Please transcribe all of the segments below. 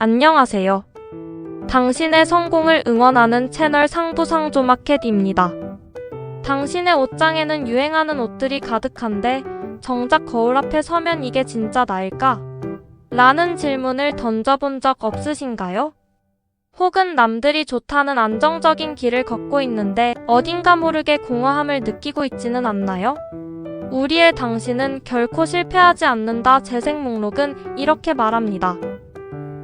안녕하세요. 당신의 성공을 응원하는 채널 상부상조마켓입니다. 당신의 옷장에는 유행하는 옷들이 가득한데 정작 거울 앞에 서면 이게 진짜 나일까? 라는 질문을 던져본 적 없으신가요? 혹은 남들이 좋다는 안정적인 길을 걷고 있는데 어딘가 모르게 공허함을 느끼고 있지는 않나요? 우리의 당신은 결코 실패하지 않는다. 재생 목록은 이렇게 말합니다.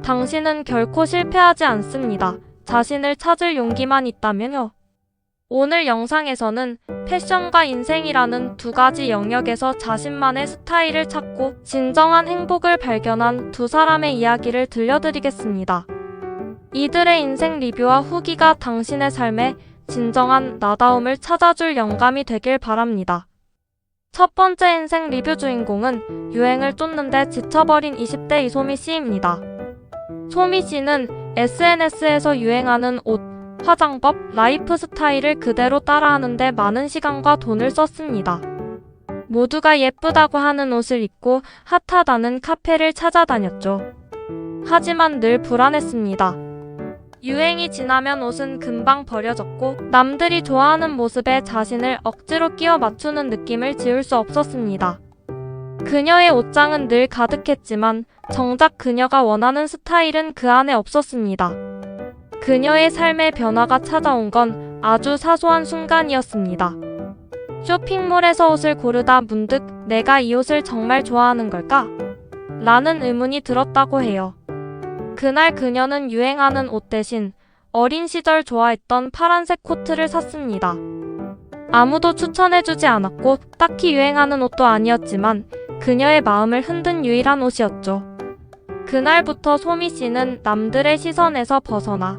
당신은 결코 실패하지 않습니다. 자신을 찾을 용기만 있다면요. 오늘 영상에서는 패션과 인생이라는 두 가지 영역에서 자신만의 스타일을 찾고 진정한 행복을 발견한 두 사람의 이야기를 들려드리겠습니다. 이들의 인생 리뷰와 후기가 당신의 삶에 진정한 나다움을 찾아줄 영감이 되길 바랍니다. 첫 번째 인생 리뷰 주인공은 유행을 쫓는데 지쳐버린 20대 이소미 씨입니다. 소미 씨는 SNS에서 유행하는 옷, 화장법, 라이프 스타일을 그대로 따라하는데 많은 시간과 돈을 썼습니다. 모두가 예쁘다고 하는 옷을 입고 핫하다는 카페를 찾아다녔죠. 하지만 늘 불안했습니다. 유행이 지나면 옷은 금방 버려졌고 남들이 좋아하는 모습에 자신을 억지로 끼워 맞추는 느낌을 지울 수 없었습니다. 그녀의 옷장은 늘 가득했지만 정작 그녀가 원하는 스타일은 그 안에 없었습니다. 그녀의 삶의 변화가 찾아온 건 아주 사소한 순간이었습니다. 쇼핑몰에서 옷을 고르다 문득 내가 이 옷을 정말 좋아하는 걸까? 라는 의문이 들었다고 해요. 그날 그녀는 유행하는 옷 대신 어린 시절 좋아했던 파란색 코트를 샀습니다. 아무도 추천해주지 않았고 딱히 유행하는 옷도 아니었지만 그녀의 마음을 흔든 유일한 옷이었죠. 그날부터 소미 씨는 남들의 시선에서 벗어나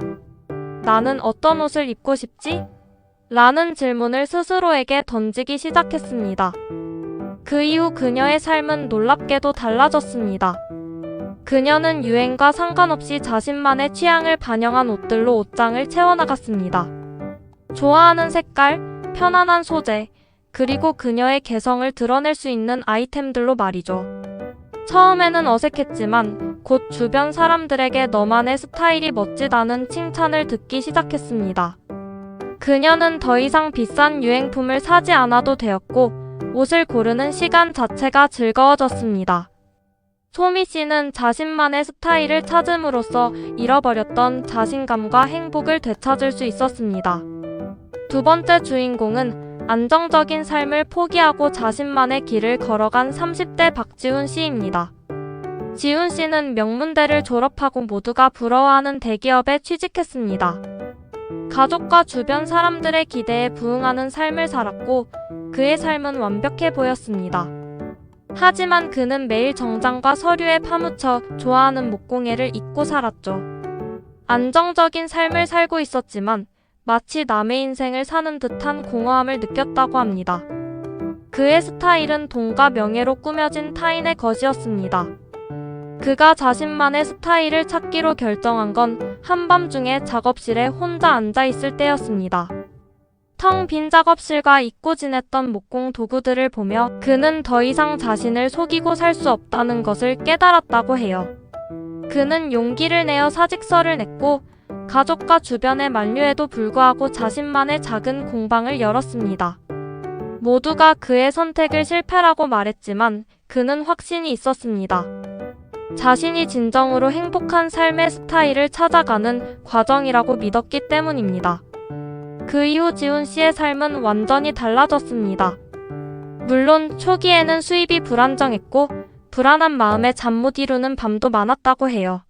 나는 어떤 옷을 입고 싶지? 라는 질문을 스스로에게 던지기 시작했습니다. 그 이후 그녀의 삶은 놀랍게도 달라졌습니다. 그녀는 유행과 상관없이 자신만의 취향을 반영한 옷들로 옷장을 채워나갔습니다. 좋아하는 색깔, 편안한 소재, 그리고 그녀의 개성을 드러낼 수 있는 아이템들로 말이죠. 처음에는 어색했지만 곧 주변 사람들에게 너만의 스타일이 멋지다는 칭찬을 듣기 시작했습니다. 그녀는 더 이상 비싼 유행품을 사지 않아도 되었고 옷을 고르는 시간 자체가 즐거워졌습니다. 소미 씨는 자신만의 스타일을 찾음으로써 잃어버렸던 자신감과 행복을 되찾을 수 있었습니다. 두 번째 주인공은 안정적인 삶을 포기하고 자신만의 길을 걸어간 30대 박지훈 씨입니다. 지훈 씨는 명문대를 졸업하고 모두가 부러워하는 대기업에 취직했습니다. 가족과 주변 사람들의 기대에 부응하는 삶을 살았고 그의 삶은 완벽해 보였습니다. 하지만 그는 매일 정장과 서류에 파묻혀 좋아하는 목공예를 잊고 살았죠. 안정적인 삶을 살고 있었지만 마치 남의 인생을 사는 듯한 공허함을 느꼈다고 합니다. 그의 스타일은 돈과 명예로 꾸며진 타인의 것이었습니다. 그가 자신만의 스타일을 찾기로 결정한 건 한밤중에 작업실에 혼자 앉아있을 때였습니다. 텅 빈 작업실과 잊고 지냈던 목공 도구들을 보며 그는 더 이상 자신을 속이고 살 수 없다는 것을 깨달았다고 해요. 그는 용기를 내어 사직서를 냈고 가족과 주변의 만류에도 불구하고 자신만의 작은 공방을 열었습니다. 모두가 그의 선택을 실패라고 말했지만 그는 확신이 있었습니다. 자신이 진정으로 행복한 삶의 스타일을 찾아가는 과정이라고 믿었기 때문입니다. 그 이후 지훈 씨의 삶은 완전히 달라졌습니다. 물론 초기에는 수입이 불안정했고 불안한 마음에 잠 못 이루는 밤도 많았다고 해요.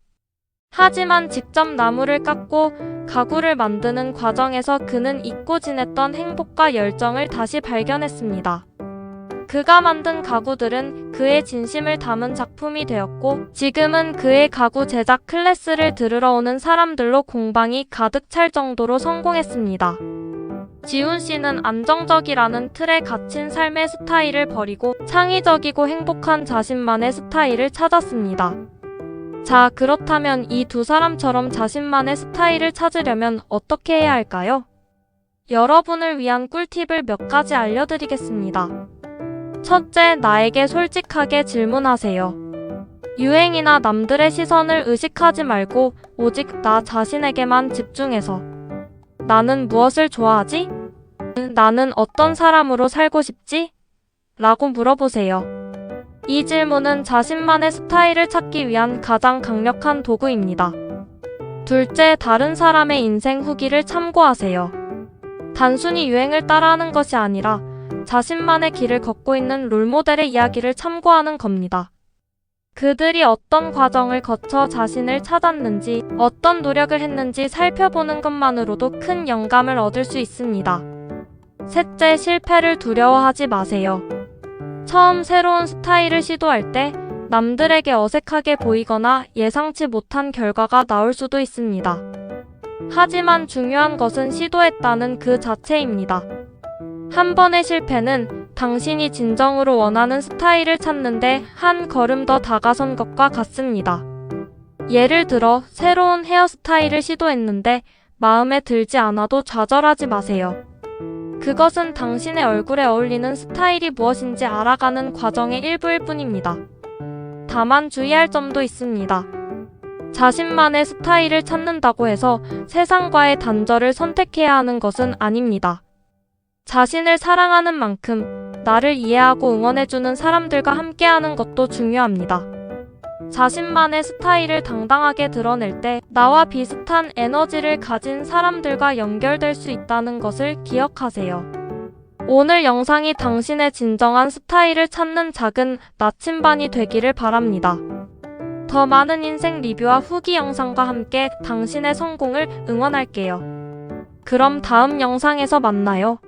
하지만 직접 나무를 깎고 가구를 만드는 과정에서 그는 잊고 지냈던 행복과 열정을 다시 발견했습니다. 그가 만든 가구들은 그의 진심을 담은 작품이 되었고 지금은 그의 가구 제작 클래스를 들으러 오는 사람들로 공방이 가득 찰 정도로 성공했습니다. 지훈 씨는 안정적이라는 틀에 갇힌 삶의 스타일을 버리고 창의적이고 행복한 자신만의 스타일을 찾았습니다. 자, 그렇다면 이 두 사람처럼 자신만의 스타일을 찾으려면 어떻게 해야 할까요? 여러분을 위한 꿀팁을 몇 가지 알려드리겠습니다. 첫째, 나에게 솔직하게 질문하세요. 유행이나 남들의 시선을 의식하지 말고 오직 나 자신에게만 집중해서 나는 무엇을 좋아하지? 나는 어떤 사람으로 살고 싶지? 라고 물어보세요. 이 질문은 자신만의 스타일을 찾기 위한 가장 강력한 도구입니다. 둘째, 다른 사람의 인생 후기를 참고하세요. 단순히 유행을 따라하는 것이 아니라 자신만의 길을 걷고 있는 롤모델의 이야기를 참고하는 겁니다. 그들이 어떤 과정을 거쳐 자신을 찾았는지, 어떤 노력을 했는지 살펴보는 것만으로도 큰 영감을 얻을 수 있습니다. 셋째, 실패를 두려워하지 마세요. 처음 새로운 스타일을 시도할 때 남들에게 어색하게 보이거나 예상치 못한 결과가 나올 수도 있습니다. 하지만 중요한 것은 시도했다는 그 자체입니다. 한 번의 실패는 당신이 진정으로 원하는 스타일을 찾는데 한 걸음 더 다가선 것과 같습니다. 예를 들어 새로운 헤어스타일을 시도했는데 마음에 들지 않아도 좌절하지 마세요. 그것은 당신의 얼굴에 어울리는 스타일이 무엇인지 알아가는 과정의 일부일 뿐입니다. 다만 주의할 점도 있습니다. 자신만의 스타일을 찾는다고 해서 세상과의 단절을 선택해야 하는 것은 아닙니다. 자신을 사랑하는 만큼 나를 이해하고 응원해주는 사람들과 함께하는 것도 중요합니다. 자신만의 스타일을 당당하게 드러낼 때 나와 비슷한 에너지를 가진 사람들과 연결될 수 있다는 것을 기억하세요. 오늘 영상이 당신의 진정한 스타일을 찾는 작은 나침반이 되기를 바랍니다. 더 많은 인생 리뷰와 후기 영상과 함께 당신의 성공을 응원할게요. 그럼 다음 영상에서 만나요.